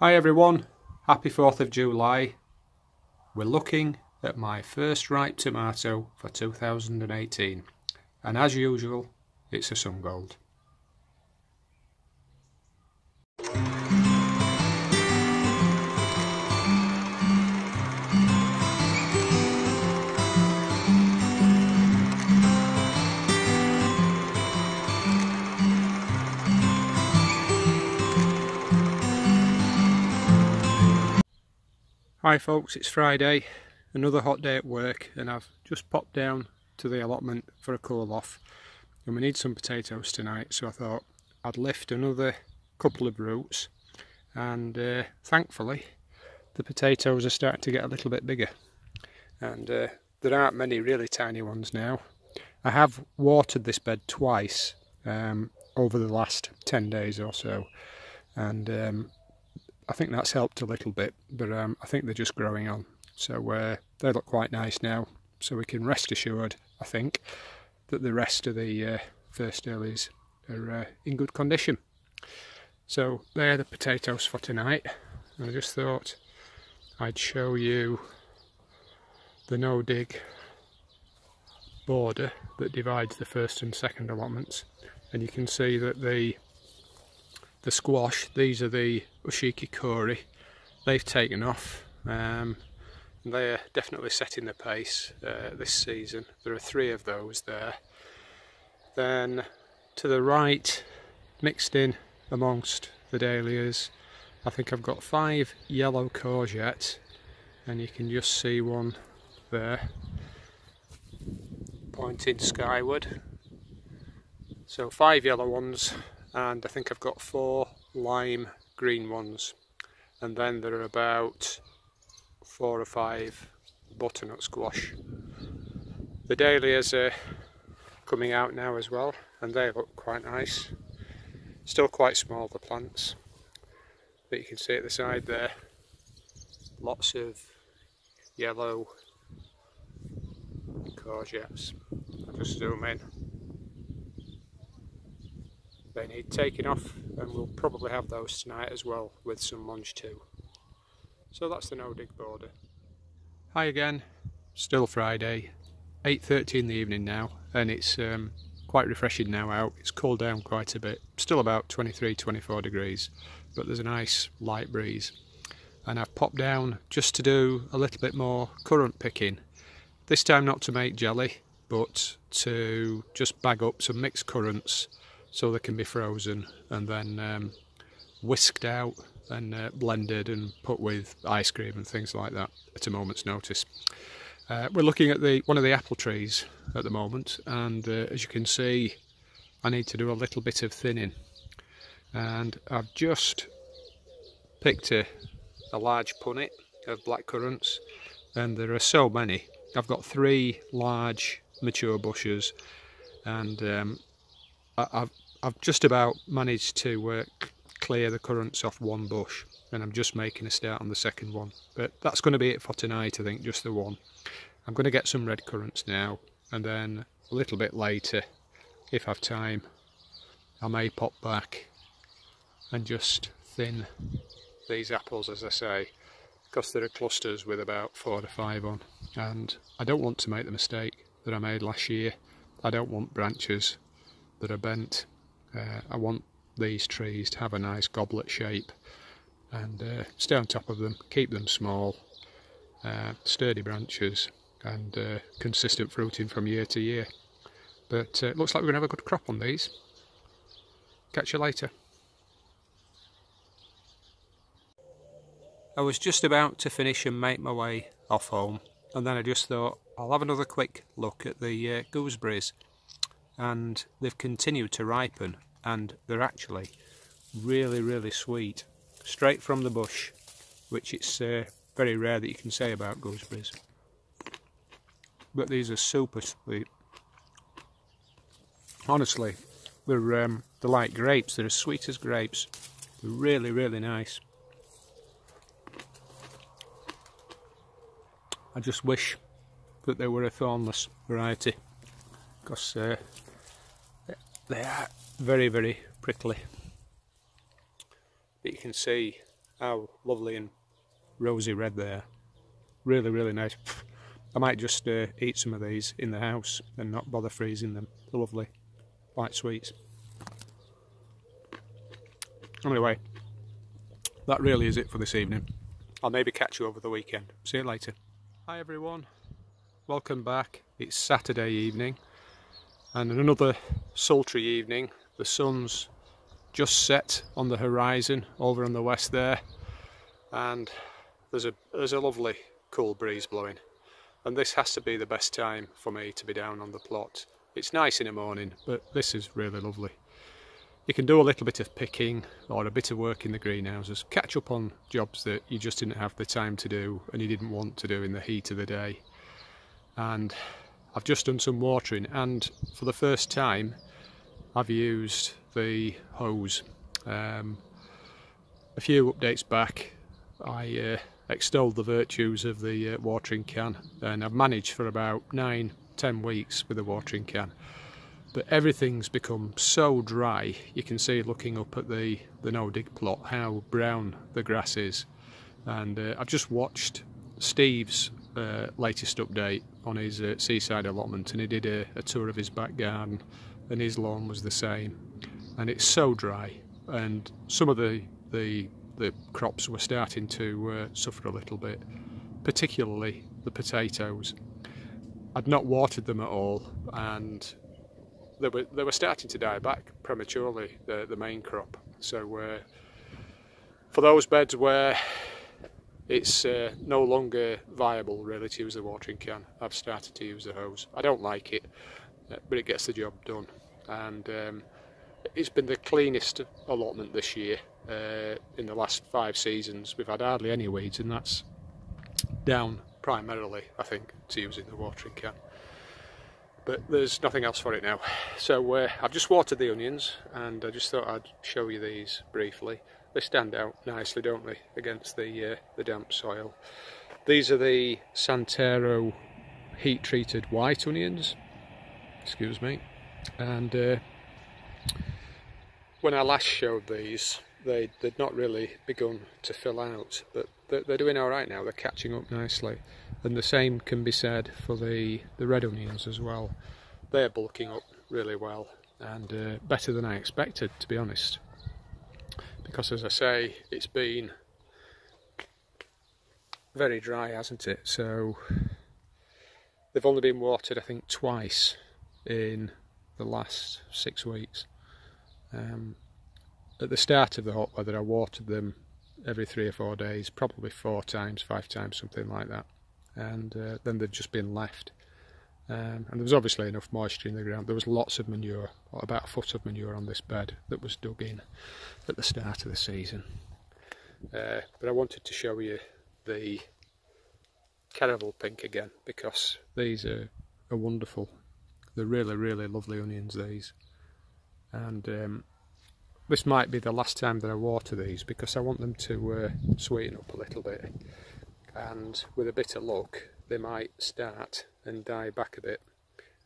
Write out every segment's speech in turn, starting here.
Hi everyone, happy 4th of July. We're looking at my first ripe tomato for 2018 and as usual it's a sun gold. Hi folks, it's Friday, another hot day at work, and I've just popped down to the allotment for a cool off, and we need some potatoes tonight, so I thought I'd lift another couple of roots, and thankfully the potatoes are starting to get a little bit bigger, and there aren't many really tiny ones now. I have watered this bed twice over the last 10 days or so, and I think that's helped a little bit, but I think they're just growing on. So they look quite nice now, so we can rest assured, I think, that the rest of the first earlies are in good condition. So they're the potatoes for tonight, and I just thought I'd show you the no-dig border that divides the first and second allotments, and you can see that the squash, these are the Ushiki Kori, they've taken off, and they're definitely setting the pace this season. There are 3 of those there. Then to the right, mixed in amongst the dahlias, I think I've got 5 yellow courgettes, and you can just see one there pointing skyward. So 5 yellow ones, and I think I've got 4 lime green ones, and then there are about 4 or 5 butternut squash. The dahlias are coming out now as well, and they look quite nice. Still quite small, the plants, but you can see at the side there lots of yellow courgettes. I'll just zoom in. They need taking off, and we'll probably have those tonight as well with some lunch too. So that's the no-dig border. Hi again, still Friday, 8:30 in the evening now, and it's quite refreshing now out. It's cooled down quite a bit, still about 23-24 degrees, but there's a nice light breeze. And I've popped down just to do a little bit more currant picking. This time not to make jelly, but to just bag up some mixed currants so they can be frozen and then whisked out and blended and put with ice cream and things like that at a moment's notice. We're looking at one of the apple trees at the moment, and as you can see I need to do a little bit of thinning, and I've just picked a large punnet of black currants, and there are so many. I've got 3 large mature bushes, and I've just about managed to clear the currants off 1 bush, and I'm just making a start on the second one. But that's going to be it for tonight, I think, just the one. I'm going to get some red currants now, and then a little bit later, if I have time, I may pop back and just thin these apples, as I say, because there are clusters with about 4 to 5 on, and I don't want to make the mistake that I made last year. I don't want branches that are bent. I want these trees to have a nice goblet shape, and stay on top of them, keep them small, sturdy branches, and consistent fruiting from year to year. But it looks like we're going to have a good crop on these. Catch you later. I was just about to finish and make my way off home, and then I just thought I'll have another quick look at the gooseberries. And they've continued to ripen, and they're actually really sweet, straight from the bush, which it's very rare that you can say about gooseberries. But these are super sweet. Honestly, they're like grapes. They're as sweet as grapes. They're really nice. I just wish that they were a thornless variety, because they are very prickly. But you can see how lovely and rosy red they are. Really, really nice. I might just eat some of these in the house and not bother freezing them. They're lovely, white sweets. Anyway, that really is it for this evening. I'll maybe catch you over the weekend. See you later. Hi everyone, welcome back. It's Saturday evening and another sultry evening. The sun's just set on the horizon over on the west there, and there's a lovely cool breeze blowing, and this has to be the best time for me to be down on the plot. It's nice in the morning, but this is really lovely. You can do a little bit of picking or a bit of work in the greenhouses, catch up on jobs that you just didn't have the time to do and you didn't want to do in the heat of the day. And I've just done some watering, and for the first time I've used the hose. A few updates back I extolled the virtues of the watering can, and I've managed for about 9-10 weeks with the watering can. But everything's become so dry. You can see looking up at the no-dig plot how brown the grass is. And I've just watched Steve's latest update on his seaside allotment, and he did a tour of his back garden, and his lawn was the same. And it's so dry, and some of the crops were starting to suffer a little bit, particularly the potatoes. I'd not watered them at all, and they were starting to die back prematurely, the main crop. So for those beds where it's no longer viable really to use the watering can, I've started to use the hose. I don't like it, but it gets the job done. And it's been the cleanest allotment this year. In the last 5 seasons we've had hardly any weeds, and that's down primarily, I think, to using the watering can. But there's nothing else for it now. So I've just watered the onions, and I just thought I'd show you these briefly. They stand out nicely, don't they, against the damp soil. These are the Santero heat-treated white onions. Excuse me. And when I last showed these, they'd not really begun to fill out, but they're doing all right now. They're catching up nicely, and the same can be said for the red onions as well. They're bulking up really well, and better than I expected, to be honest, because as I say, it's been very dry, hasn't it? So they've only been watered, I think, twice in the last 6 weeks. At the start of the hot weather I watered them every 3 or 4 days, probably 4 times, 5 times, something like that, and then they'd just been left. And there was obviously enough moisture in the ground. There was lots of manure, about a foot of manure on this bed that was dug in at the start of the season. But I wanted to show you the Keravel Pink again, because these are wonderful. They're really, really lovely onions, these. And this might be the last time that I water these, because I want them to sweeten up a little bit, and with a bit of luck they might start and die back a bit,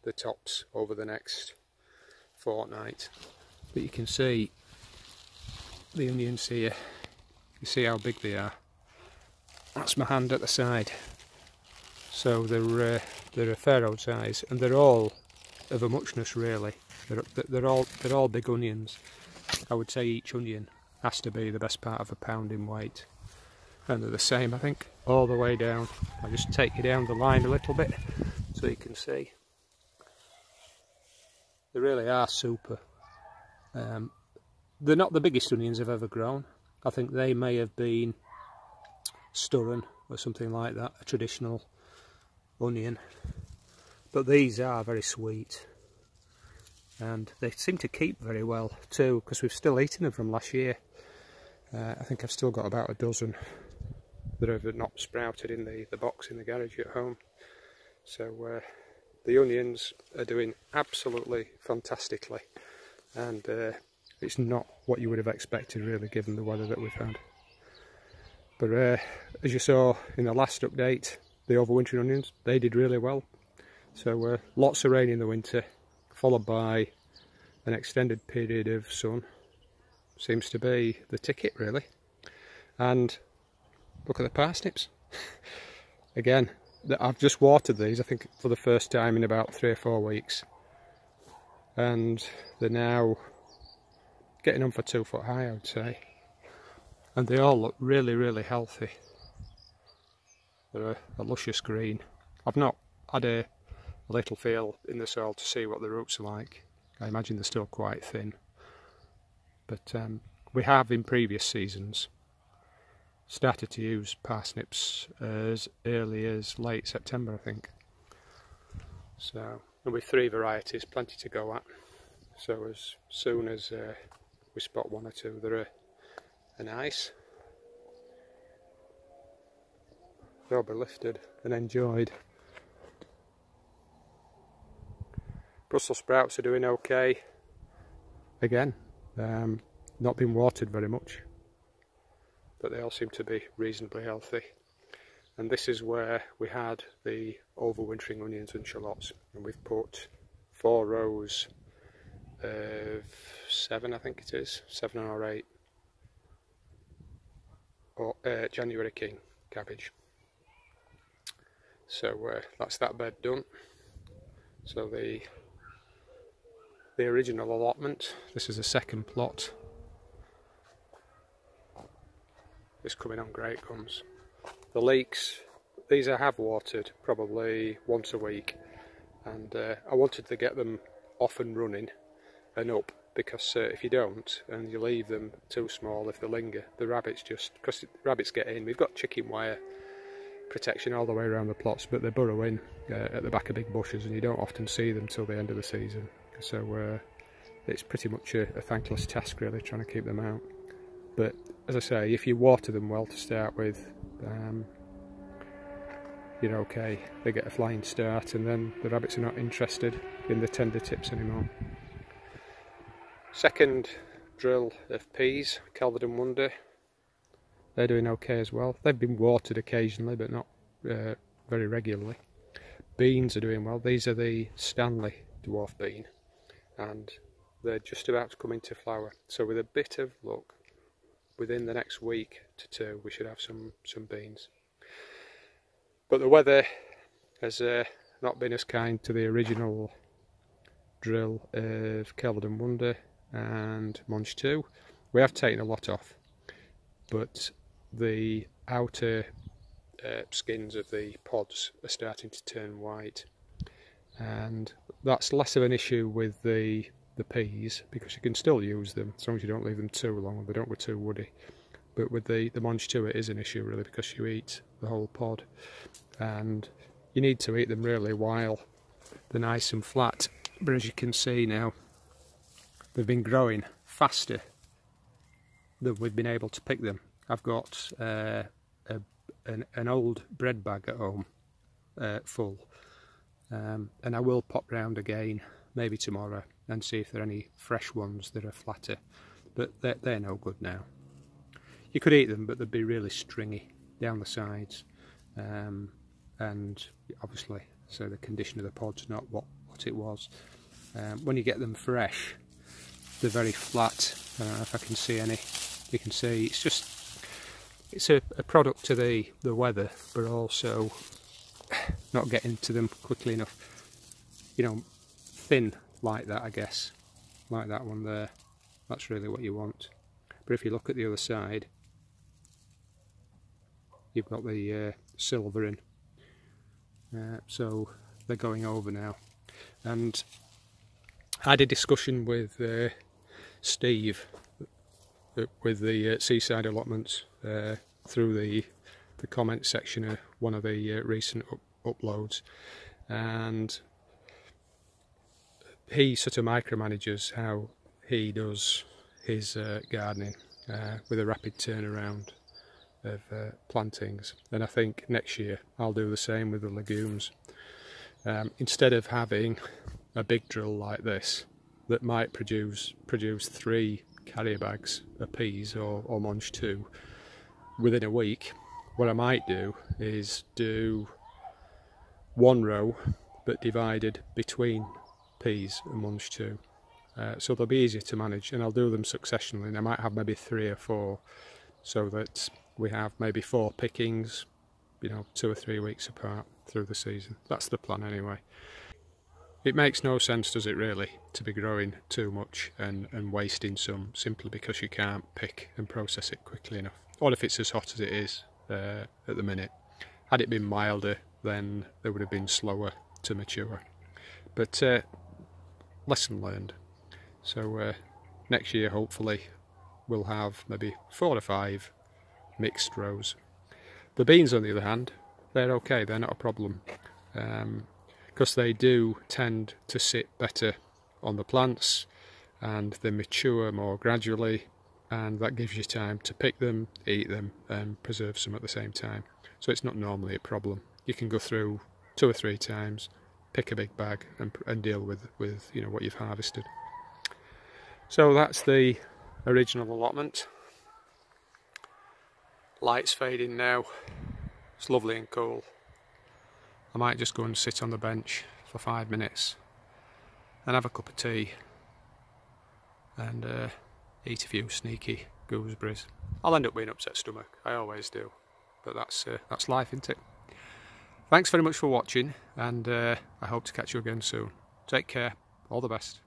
the tops, over the next fortnight. But you can see the onions here, you see how big they are. That's my hand at the side. So they're a fair old size, and they're all of a muchness really. They're all big onions. I would say each onion has to be the best part of a pound in weight, and they're the same, I think, all the way down. I'll just take you down the line a little bit so you can see. They really are super. They're not the biggest onions I've ever grown. I think they may have been Sturren or something like that, a traditional onion, but these are very sweet. And they seem to keep very well too, because we've still eaten them from last year. I think I've still got about a dozen that have not sprouted in the box in the garage at home. So the onions are doing absolutely fantastically, and it's not what you would have expected really, given the weather that we've had. But as you saw in the last update, the overwintering onions, they did really well. So lots of rain in the winter, followed by an extended period of sun, seems to be the ticket really. And look at the parsnips. Again, I've just watered these, I think, for the first time in about 3 or 4 weeks. And they're now getting on for 2 foot high, I would say. And they all look really, really healthy. They're a luscious green. I've not had a little feel in the soil to see what the roots are like. I imagine they're still quite thin. But we have in previous seasons started to use parsnips as early as late September, I think. So there'll be 3 varieties, plenty to go at. So as soon as we spot 1 or 2 that are nice, they'll be lifted and enjoyed. Brussels sprouts are doing okay. Again, not been watered very much, but they all seem to be reasonably healthy. And this is where we had the overwintering onions and shallots, and we've put 4 rows of 7, I think it is, 7 or 8 or January King cabbage. So that's that bed done. So the original allotment, this is a second plot. It's coming on great guns. The leeks, these I have watered probably once a week, and I wanted to get them off and running and up, because if you don't and you leave them too small, if they linger, the rabbits because rabbits get in. We've got chicken wire protection all the way around the plots, but they burrow in at the back of big bushes, and you don't often see them till the end of the season. So it's pretty much a thankless task, really, trying to keep them out. But as I say, if you water them well to start with, you're okay. They get a flying start, and then the rabbits are not interested in the tender tips anymore. Second drill of peas, Kelvedon Wonder. They're doing okay as well. They've been watered occasionally, but not very regularly. Beans are doing well. These are the Stanley dwarf bean, and they're just about to come into flower. So with a bit of luck, within the next week to 2, we should have some beans. But the weather has not been as kind to the original drill of Keravel Wonder and Munch 2. We have taken a lot off, but the outer skins of the pods are starting to turn white, and that's less of an issue with the peas, because you can still use them as long as you don't leave them too long and they don't go too woody. But with the Munch 2, it is an issue, really, because you eat the whole pod, and you need to eat them really while they're nice and flat. But as you can see now, they've been growing faster than we've been able to pick them. I've got an old bread bag at home full, and I will pop round again maybe tomorrow and see if there are any fresh ones that are flatter, but they're no good now. You could eat them, but they'd be really stringy down the sides, and obviously, so the condition of the pod's not what it was. When you get them fresh, they're very flat. I don't know if I can see any. You can see it's a product to the weather, but also not getting to them quickly enough. You know, thin like that, I guess, like that one there. That's really what you want. But if you look at the other side, you've got the silver in, so they're going over now. And I had a discussion with Steve with the Seaside Allotments through the comment section of one of the recent uploads, and he sort of micromanages how he does his gardening with a rapid turnaround of plantings, and I think next year I'll do the same with the legumes. Instead of having a big drill like this that might produce 3 carrier bags of peas or Munch 2 within a week, what I might do is do 1 row but divided between peas and Munch 2, so they'll be easier to manage, and I'll do them successionally, and I might have maybe 3 or 4, so that we have maybe 4 pickings, you know, 2 or 3 weeks apart through the season. That's the plan anyway. It makes no sense, does it really, to be growing too much and wasting some simply because you can't pick and process it quickly enough. Or if it's as hot as it is at the minute. Had it been milder, then they would have been slower to mature. But lesson learned. So next year hopefully we'll have maybe 4 or 5 mixed rows. The beans on the other hand, they're okay, they're not a problem. Because they do tend to sit better on the plants and they mature more gradually, and that gives you time to pick them, eat them and preserve some at the same time. So it's not normally a problem. You can go through 2 or 3 times, pick a big bag and deal with you know, what you've harvested. So that's the original allotment. Light's fading now. It's lovely and cool. I might just go and sit on the bench for 5 minutes and have a cup of tea and eat a few sneaky gooseberries. I'll end up being upset stomach, I always do, but that's life, isn't it? Thanks very much for watching, and I hope to catch you again soon. Take care, all the best.